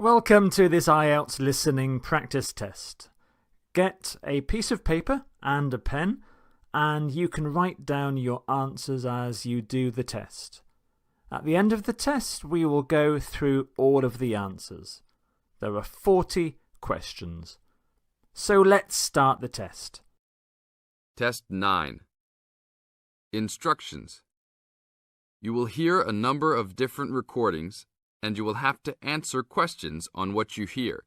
Welcome to this IELTS listening practice test. Get a piece of paper and a pen, and you can write down your answers as you do the test. At the end of the test, we will go through all of the answers. There are 40 questions. So let's start the test. Test 9. Instructions. You will hear a number of different recordings, and you will have to answer questions on what you hear.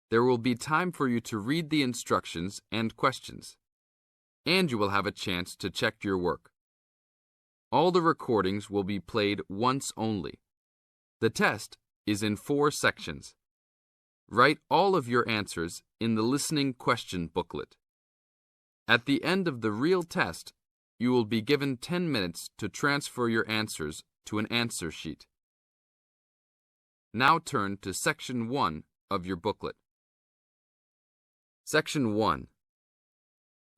There will be time for you to read the instructions and questions, and you will have a chance to check your work. All the recordings will be played once only. The test is in 4 sections. Write all of your answers in the listening question booklet. At the end of the real test, you will be given 10 minutes to transfer your answers to an answer sheet. Now turn to Section 1 of your booklet. Section 1.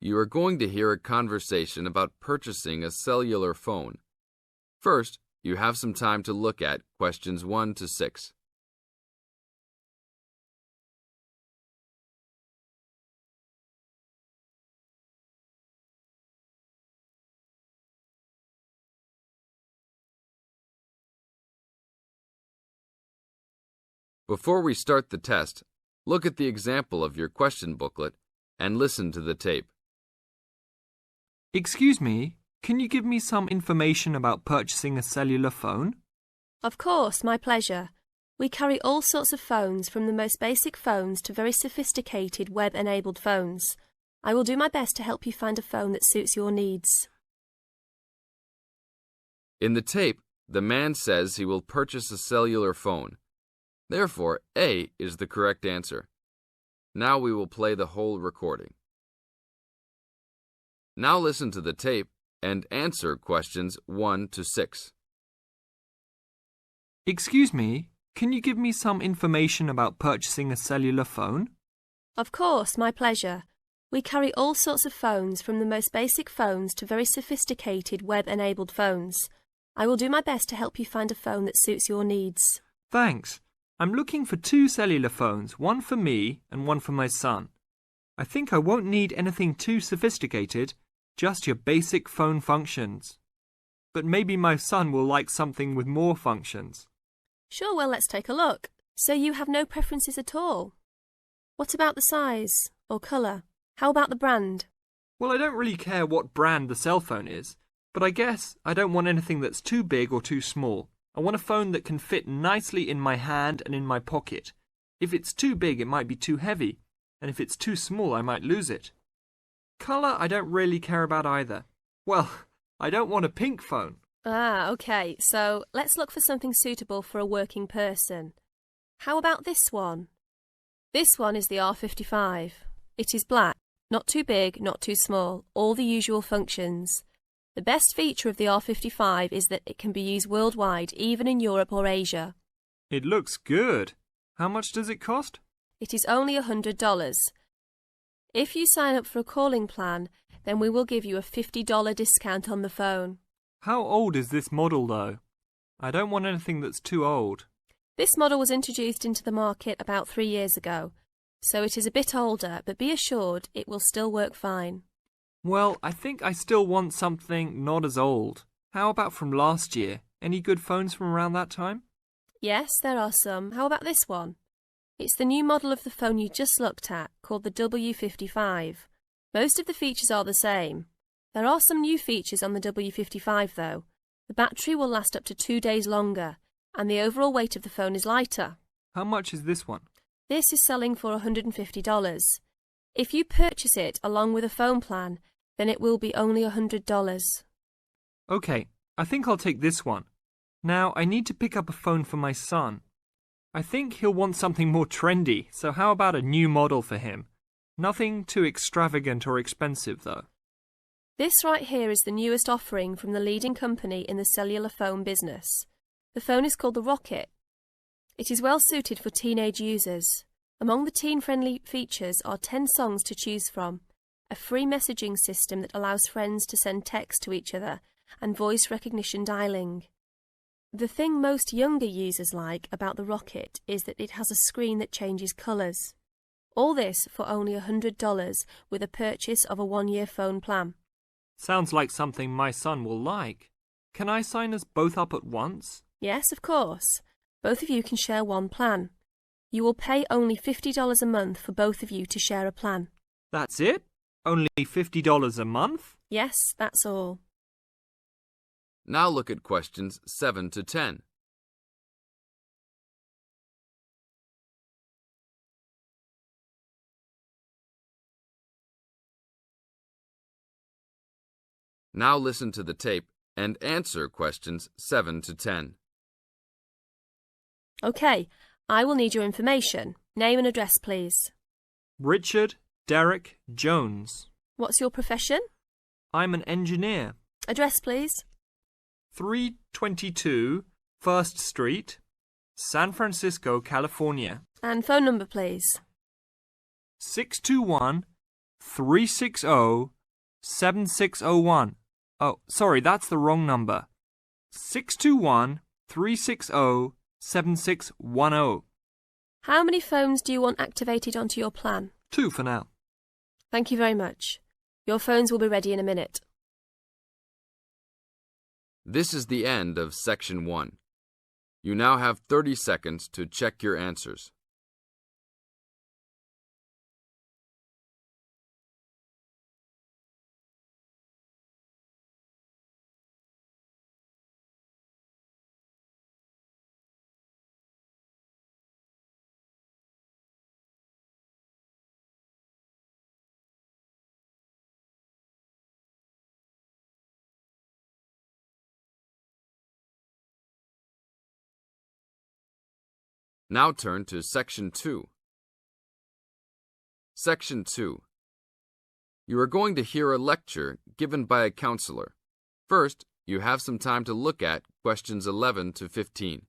You are going to hear a conversation about purchasing a cellular phone. First, you have some time to look at questions 1 to 6. Before we start the test, look at the example of your question booklet and listen to the tape. Excuse me, can you give me some information about purchasing a cellular phone? Of course, my pleasure. We carry all sorts of phones, from the most basic phones to very sophisticated web-enabled phones. I will do my best to help you find a phone that suits your needs. In the tape, the man says he will purchase a cellular phone. Therefore, A is the correct answer. Now we will play the whole recording. Now listen to the tape and answer questions 1 to 6. Excuse me, can you give me some information about purchasing a cellular phone? Of course, my pleasure. We carry all sorts of phones, from the most basic phones to very sophisticated web-enabled phones. I will do my best to help you find a phone that suits your needs. Thanks. I'm looking for 2 cellular phones, one for me and one for my son. I think I won't need anything too sophisticated, just your basic phone functions. But maybe my son will like something with more functions. Sure, well, let's take a look. So you have no preferences at all? What about the size or colour? How about the brand? Well, I don't really care what brand the cell phone is, but I guess I don't want anything that's too big or too small. I want a phone that can fit nicely in my hand and in my pocket. If it's too big, it might be too heavy, and if it's too small, I might lose it. Colour, I don't really care about either. Well, I don't want a pink phone. Ah, okay, so let's look for something suitable for a working person. How about this one? This one is the R55. It is black, not too big, not too small, all the usual functions. The best feature of the R55 is that it can be used worldwide, even in Europe or Asia. It looks good. How much does it cost? It is only $100. If you sign up for a calling plan, then we will give you a $50 discount on the phone. How old is this model, though? I don't want anything that's too old. This model was introduced into the market about 3 years ago, so it is a bit older, but be assured it will still work fine. Well, I think I still want something not as old. How about from last year? Any good phones from around that time? Yes, there are some. How about this one? It's the new model of the phone you just looked at, called the W55. Most of the features are the same. There are some new features on the W55 though. The battery will last up to 2 days longer, and the overall weight of the phone is lighter. How much is this one? This is selling for $150. If you purchase it along with a phone plan, then it will be only $100. Okay, I think I'll take this one. Now, I need to pick up a phone for my son. I think he'll want something more trendy, so how about a new model for him? Nothing too extravagant or expensive, though. This right here is the newest offering from the leading company in the cellular phone business. The phone is called the Rocket. It is well suited for teenage users. Among the teen-friendly features are 10 songs to choose from, a free messaging system that allows friends to send text to each other, and voice recognition dialing. The thing most younger users like about the rocket is that it has a screen that changes colours. All this for only $100 with a purchase of a 1-year phone plan. Sounds like something my son will like. Can I sign us both up at once? Yes, of course. Both of you can share one plan. You will pay only $50 a month for both of you to share a plan. That's it? Only $50 a month? Yes, that's all. Now look at questions 7 to 10. Now listen to the tape and answer questions 7 to 10. OK, I will need your information. Name and address, please. Richard Derek Jones. What's your profession? I'm an engineer. Address, please. 322 First Street, San Francisco, California. And phone number, please. 621-360-7601. Oh, sorry, that's the wrong number. 621-360-7610. How many phones do you want activated onto your plan? 2 for now. Thank you very much. Your phones will be ready in a minute. This is the end of Section 1. You now have 30 seconds to check your answers. Now turn to Section 2. Section 2. You are going to hear a lecture given by a counselor. First, you have some time to look at questions 11 to 15.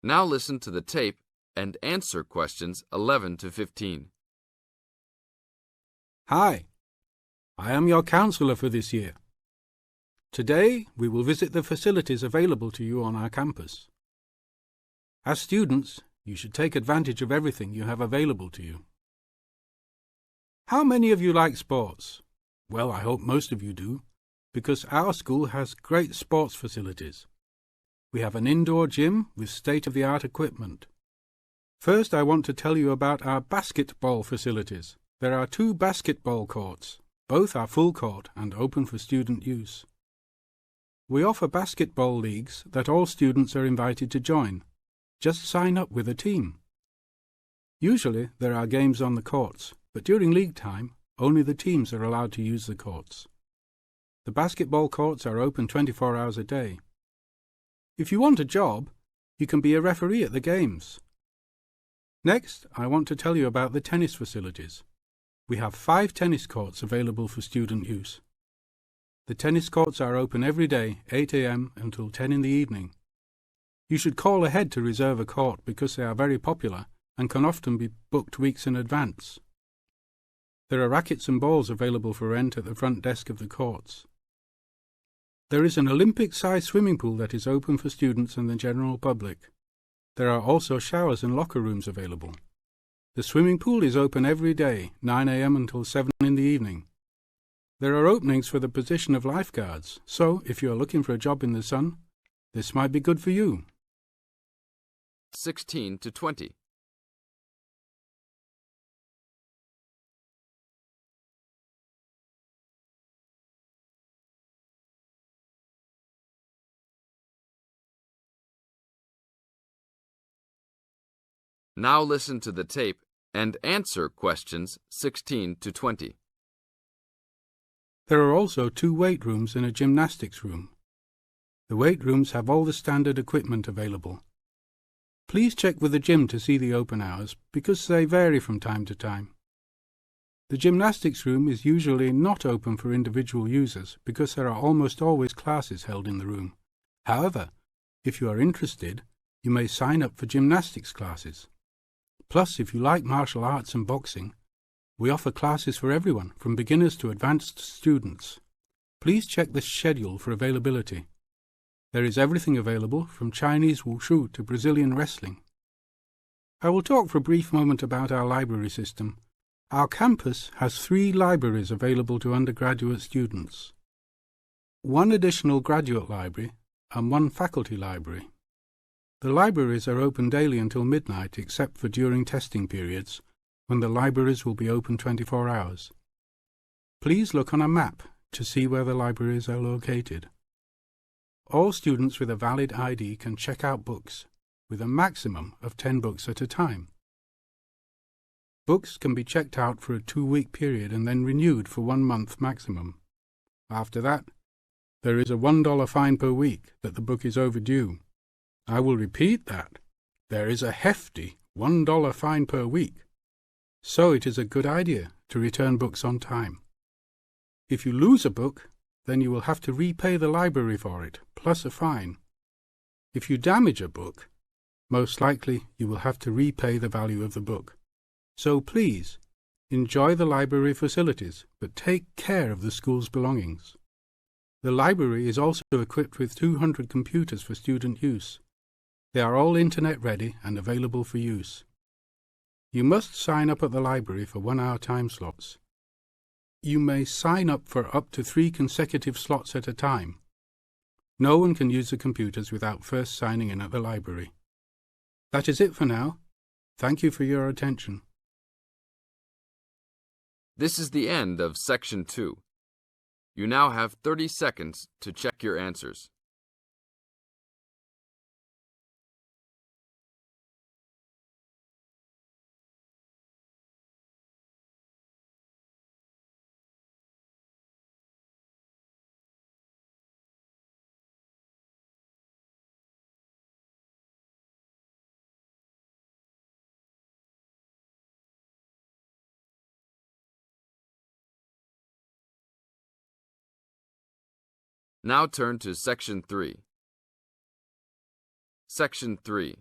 Now listen to the tape and answer questions 11 to 15. Hi, I am your counselor for this year. Today, we will visit the facilities available to you on our campus. As students, you should take advantage of everything you have available to you. How many of you like sports? Well, I hope most of you do, because our school has great sports facilities. We have an indoor gym with state-of-the-art equipment. First, I want to tell you about our basketball facilities. There are 2 basketball courts. Both are full court and open for student use. We offer basketball leagues that all students are invited to join. Just sign up with a team. Usually, there are games on the courts, but during league time, only the teams are allowed to use the courts. The basketball courts are open 24 hours a day. If you want a job, you can be a referee at the games. Next, I want to tell you about the tennis facilities. We have 5 tennis courts available for student use. The tennis courts are open every day, 8 a.m. until 10 in the evening. You should call ahead to reserve a court because they are very popular and can often be booked weeks in advance. There are rackets and balls available for rent at the front desk of the courts. There is an Olympic-sized swimming pool that is open for students and the general public. There are also showers and locker rooms available. The swimming pool is open every day, 9 a.m. until 7 in the evening. There are openings for the position of lifeguards, so if you are looking for a job in the sun, this might be good for you. 16 to 20. Now listen to the tape and answer questions 16 to 20. There are also 2 weight rooms and a gymnastics room. The weight rooms have all the standard equipment available. Please check with the gym to see the open hours because they vary from time to time. The gymnastics room is usually not open for individual users because there are almost always classes held in the room. However, If you are interested, you may sign up for gymnastics classes. Plus, if you like martial arts and boxing, we offer classes for everyone, from beginners to advanced students. Please check the schedule for availability. There is everything available, from Chinese wushu to Brazilian wrestling. I will talk for a brief moment about our library system. Our campus has 3 libraries available to undergraduate students, 1 additional graduate library and 1 faculty library. The libraries are open daily until midnight except for during testing periods, when the libraries will be open 24 hours. Please look on a map to see where the libraries are located. All students with a valid ID can check out books, with a maximum of 10 books at a time. Books can be checked out for a 2-week period and then renewed for 1 month maximum. After that, there is a $1 fine per week that the book is overdue. I will repeat that. There is a hefty $1 fine per week. So it is a good idea to return books on time. If you lose a book, then you will have to repay the library for it, plus a fine. If you damage a book, most likely you will have to repay the value of the book. So please, enjoy the library facilities, but take care of the school's belongings. The library is also equipped with 200 computers for student use. They are all internet ready and available for use. You must sign up at the library for 1-hour time slots. You may sign up for up to 3 consecutive slots at a time. No one can use the computers without first signing in at the library. That is it for now. Thank you for your attention. This is the end of Section 2. You now have 30 seconds to check your answers. Now turn to Section 3. Section 3.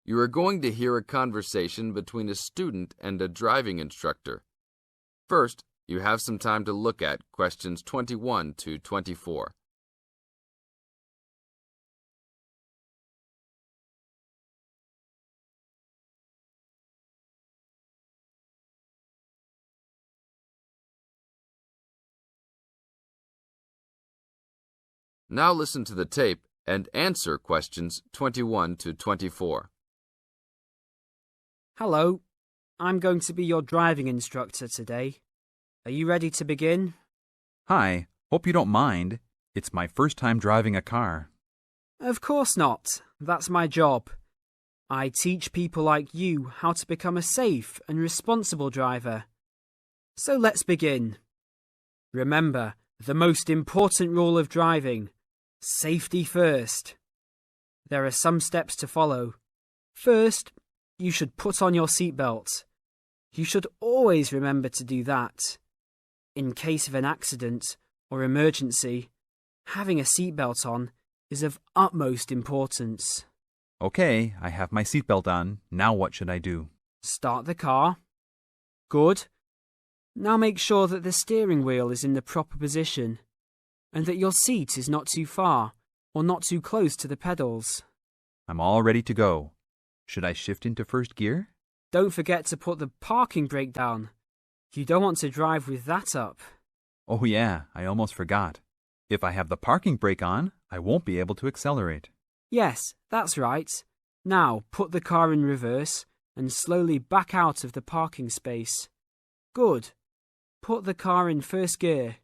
You are going to hear a conversation between a student and a driving instructor. First, you have some time to look at questions 21 to 24. Now listen to the tape and answer questions 21 to 24. Hello, I'm going to be your driving instructor today. Are you ready to begin? Hi, hope you don't mind. It's my first time driving a car. Of course not. That's my job. I teach people like you how to become a safe and responsible driver. So let's begin. Remember, the most important rule of driving: safety first. There are some steps to follow. First, you should put on your seatbelt. You should always remember to do that. In case of an accident or emergency, having a seatbelt on is of utmost importance. Okay, I have my seatbelt on. Now what should I do? Start the car. Good. Now make sure that the steering wheel is in the proper position, and that your seat is not too far or not too close to the pedals. I'm all ready to go. Should I shift into first gear? Don't forget to put the parking brake down. You don't want to drive with that up. Oh yeah, I almost forgot. If I have the parking brake on, I won't be able to accelerate. Yes, that's right. Now put the car in reverse and slowly back out of the parking space. Good. Put the car in first gear.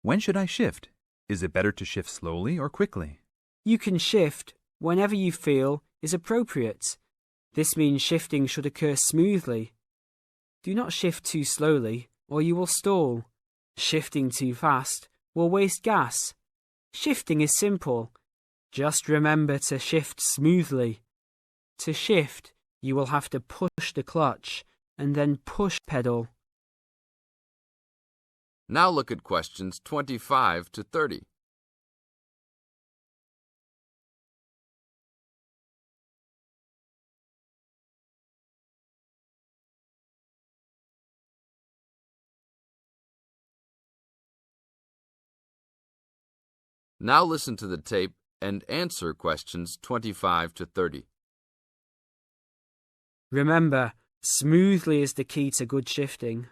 When should I shift? Is it better to shift slowly or quickly? You can shift whenever you feel is appropriate. This means shifting should occur smoothly. Do not shift too slowly or you will stall. Shifting too fast will waste gas. Shifting is simple. Just remember to shift smoothly. To shift, you will have to push the clutch and then push pedal. Now look at questions 25 to 30. Now listen to the tape and answer questions 25 to 30. Remember, smoothly is the key to good shifting.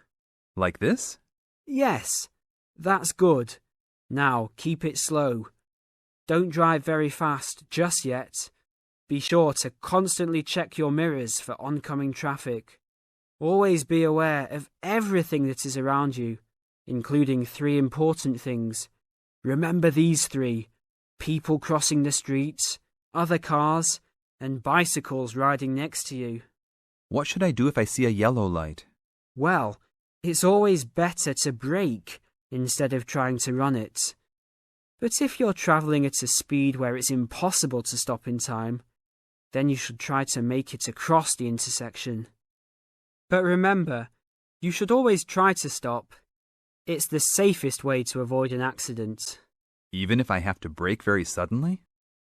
Like this? Yes, that's good. Now keep it slow. Don't drive very fast just yet. Be sure to constantly check your mirrors for oncoming traffic. Always be aware of everything that is around you, including 3 important things. Remember these 3: people crossing the streets, other cars, and bicycles riding next to you. What should I do if I see a yellow light? Well, it's always better to brake instead of trying to run it. But if you're travelling at a speed where it's impossible to stop in time, then you should try to make it across the intersection. But remember, you should always try to stop. It's the safest way to avoid an accident. Even if I have to brake very suddenly?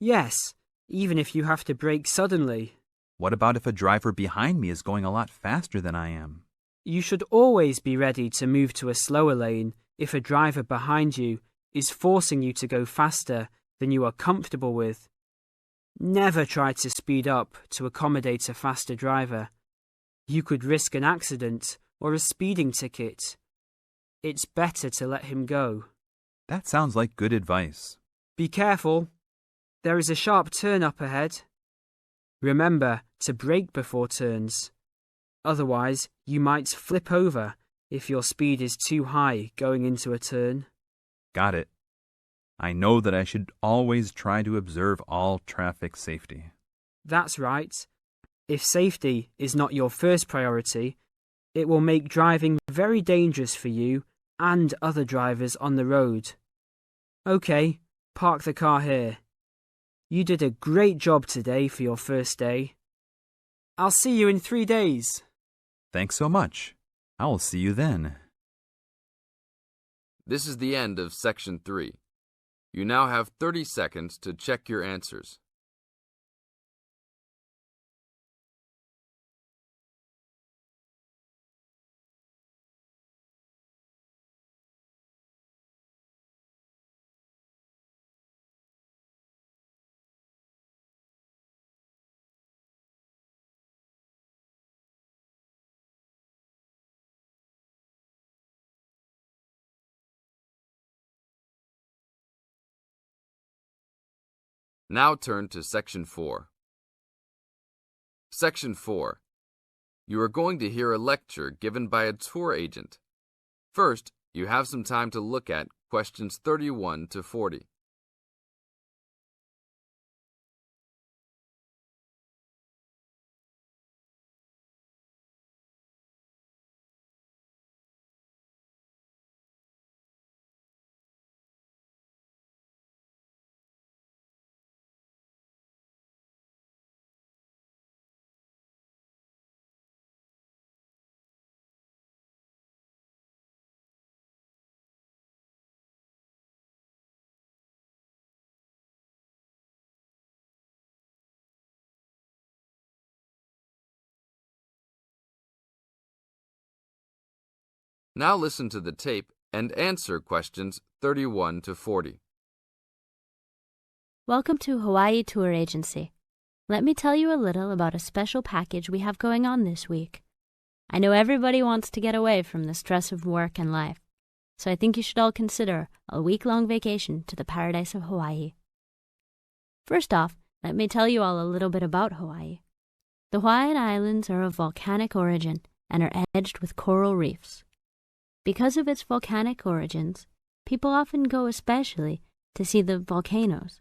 Yes, even if you have to brake suddenly. What about if a driver behind me is going a lot faster than I am? You should always be ready to move to a slower lane if a driver behind you is forcing you to go faster than you are comfortable with. Never try to speed up to accommodate a faster driver. You could risk an accident or a speeding ticket. It's better to let him go. That sounds like good advice. Be careful. There is a sharp turn up ahead. Remember to brake before turns. Otherwise, you might flip over if your speed is too high going into a turn. Got it. I know that I should always try to observe all traffic safety. That's right. If safety is not your first priority, it will make driving very dangerous for you and other drivers on the road. Okay, park the car here. You did a great job today for your first day. I'll see you in 3 days. Thanks so much. I will see you then. This is the end of Section 3. You now have 30 seconds to check your answers. Now turn to Section 4. Section 4. You are going to hear a lecture given by a tour agent. First, you have some time to look at questions 31 to 40. Now listen to the tape and answer questions 31 to 40. Welcome to Hawaii Tour Agency. Let me tell you a little about a special package we have going on this week. I know everybody wants to get away from the stress of work and life, so I think you should all consider a week-long vacation to the paradise of Hawaii. First off, let me tell you all a little bit about Hawaii. The Hawaiian Islands are of volcanic origin and are edged with coral reefs. Because of its volcanic origins, people often go especially to see the volcanoes.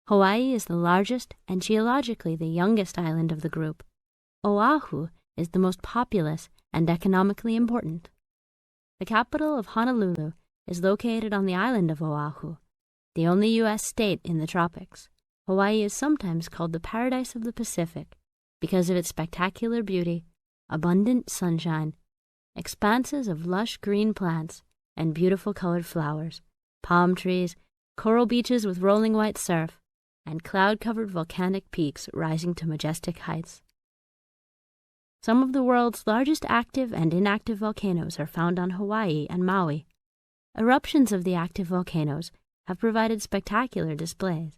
Hawaii is the largest and geologically the youngest island of the group. Oahu is the most populous and economically important. The capital of Honolulu is located on the island of Oahu, the only U.S. state in the tropics. Hawaii is sometimes called the paradise of the Pacific because of its spectacular beauty, abundant sunshine, expanses of lush green plants and beautiful colored flowers, palm trees, coral beaches with rolling white surf, and cloud-covered volcanic peaks rising to majestic heights. Some of the world's largest active and inactive volcanoes are found on Hawaii and Maui. Eruptions of the active volcanoes have provided spectacular displays,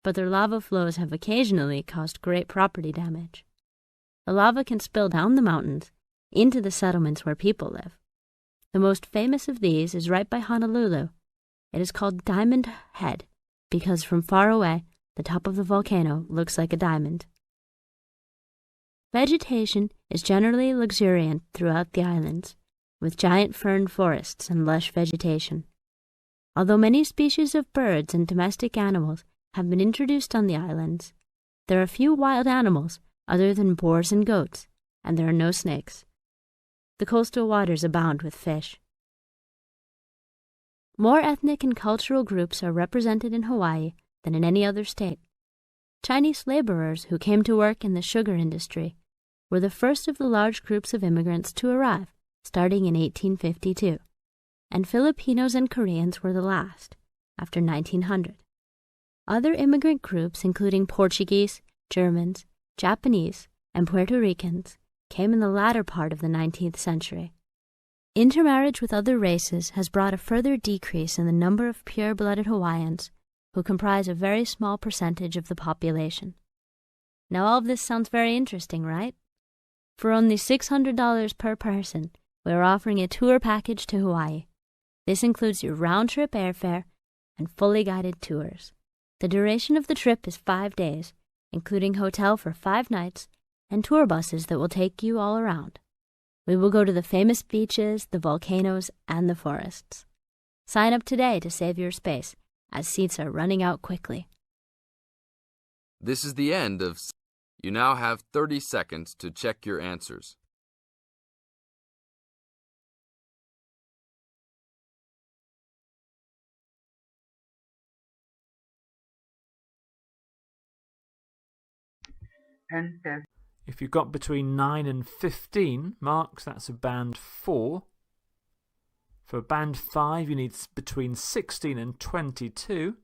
but their lava flows have occasionally caused great property damage. The lava can spill down the mountains into the settlements where people live. The most famous of these is right by Honolulu. It is called Diamond Head because from far away, the top of the volcano looks like a diamond. Vegetation is generally luxuriant throughout the islands, with giant fern forests and lush vegetation. Although many species of birds and domestic animals have been introduced on the islands, there are few wild animals other than boars and goats, and there are no snakes. The coastal waters abound with fish. More ethnic and cultural groups are represented in Hawaii than in any other state. Chinese laborers who came to work in the sugar industry were the first of the large groups of immigrants to arrive, starting in 1852, and Filipinos and Koreans were the last, after 1900. Other immigrant groups, including Portuguese, Germans, Japanese, and Puerto Ricans, came in the latter part of the 19th century. Intermarriage with other races has brought a further decrease in the number of pure-blooded Hawaiians, who comprise a very small percentage of the population. Now all of this sounds very interesting, right? For only $600 per person, we are offering a tour package to Hawaii. This includes your round-trip airfare and fully guided tours. The duration of the trip is 5 days, including hotel for 5 nights and tour buses that will take you all around. We will go to the famous beaches, the volcanoes, and the forests. Sign up today to save your space, as seats are running out quickly. This is the end of. You now have 30 seconds to check your answers. If you got between 9 and 15 marks, that's a band 4. For band 5, you need between 16 and 22.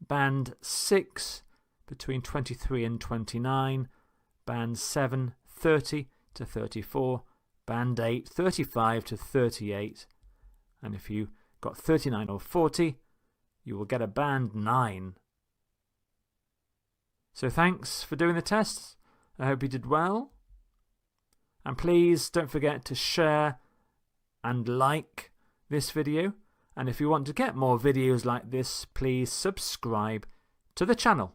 Band 6, between 23 and 29. Band 7, 30 to 34. Band 8, 35 to 38. And if you got 39 or 40, you will get a band 9. So thanks for doing the tests. I hope you did well. And please don't forget to share and like this video. And if you want to get more videos like this, please subscribe to the channel.